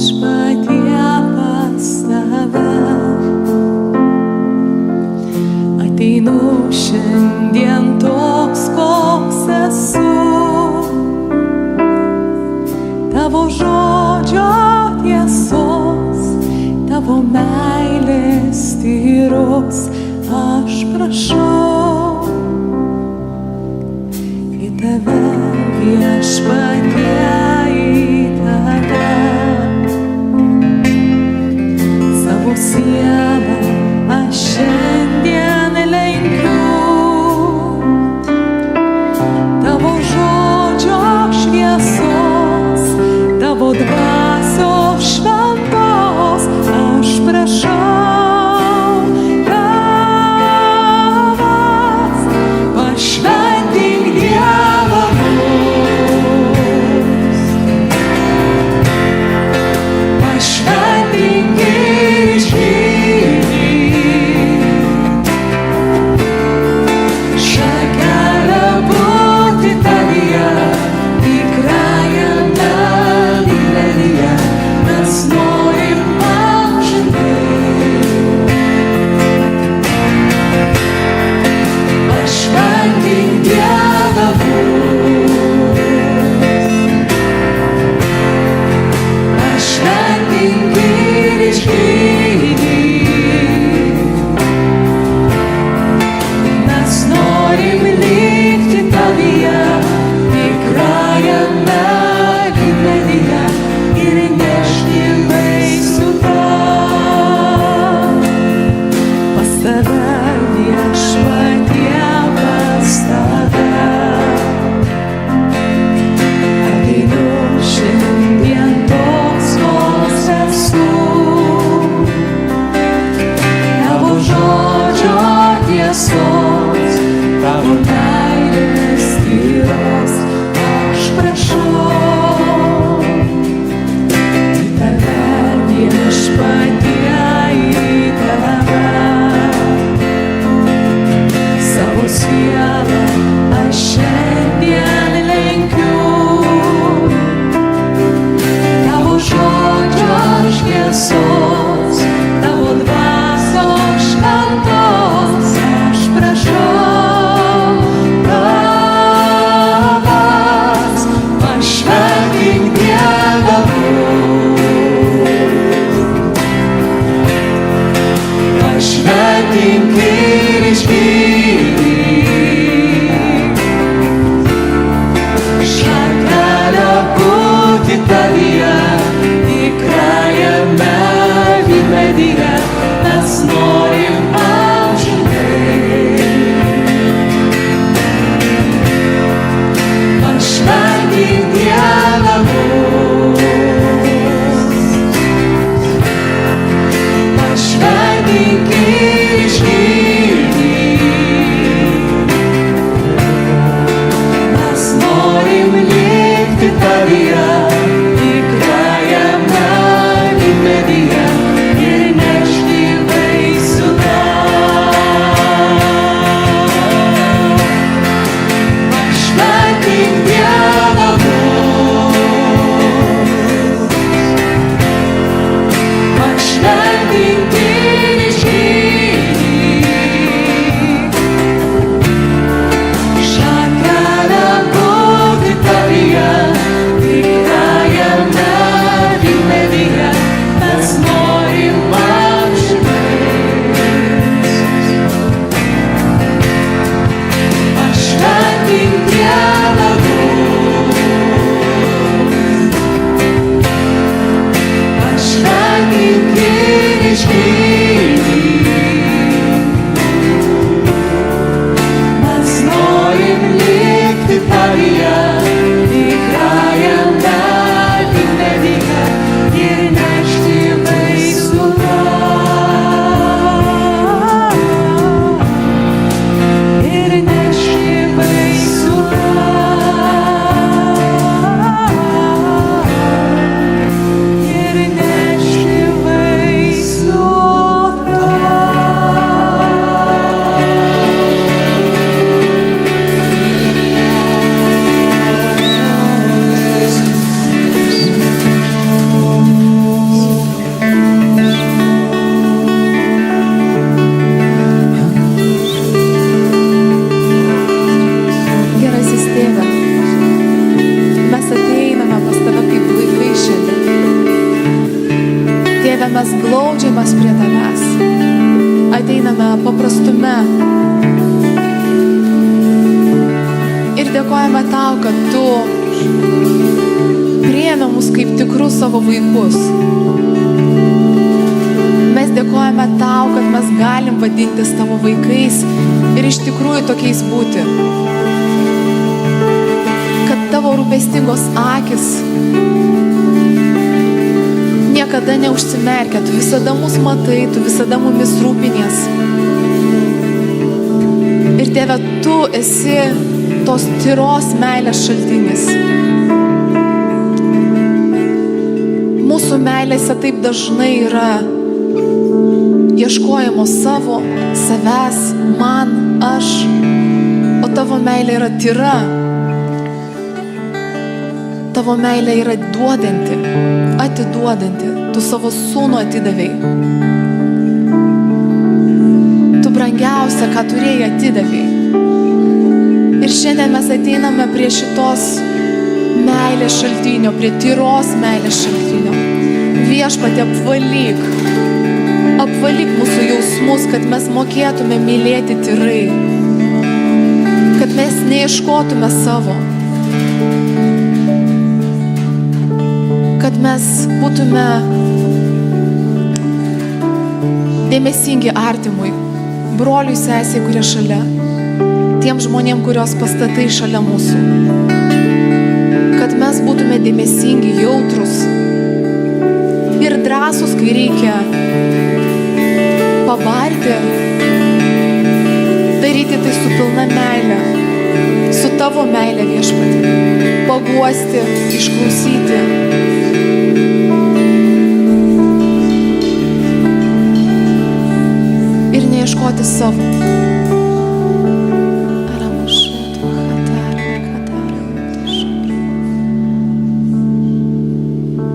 viešpatie pas tave. Ateinu šiandien toks, koks esu, tavo žodžio tiesos, tavo meilės tyros aš prašau. Į tave viešpatie, į tave savo sielą aš šiandien lenkiu. Tavo žodžio šviesos, tavo dvasios šventos aš prašau. Tavas pašventink Dievą mus, pašventink išgydyk, šią kelią būti tavyje, tikrąją dalį. mes glaudžiamės prie tavęs. Ateiname paprastume. Ir dėkojame tau, kad tu priėmė mus kaip tikrus savo vaikus. Mes dėkojame tau, kad mes galim vadintis tavo vaikais ir iš tikrųjų tokiais būti. Kad tavo rūpestingos akis niekada neužsimerkia, tu visada mus matai, tu visada mumis rūpinies. Ir Tėve, tu esi tos tyros meilės šaltinis. Mūsų meilėse taip dažnai yra ieškojimo savo, savęs, man, aš, o tavo meilė yra tyra. Tavo meilė yra duodanti, atiduodanti. Tu savo sūnų atidavėjai. Tu brangiausia, ką turėjai, atidavėjai. Ir šiandien mes ateiname prie šitos meilės šaltinio, prie tyros meilės šaltinio. Viešpatie, apvalyk mūsų jausmus, kad mes mokėtume mylėti tyrai, kad mes neieškotume savo, kad mes būtume dėmesingi artimui, broliui, sesiai, kurie šalia, tiem žmonėm, kurios pastatai šalia mūsų, kad mes būtume dėmesingi, jautrus ir drąsūs, kai reikia pabarti, daryti tai su pilna meile, su tavo meile, Viešpatie, paguosti, išklausyti. Ir neieškoti savo.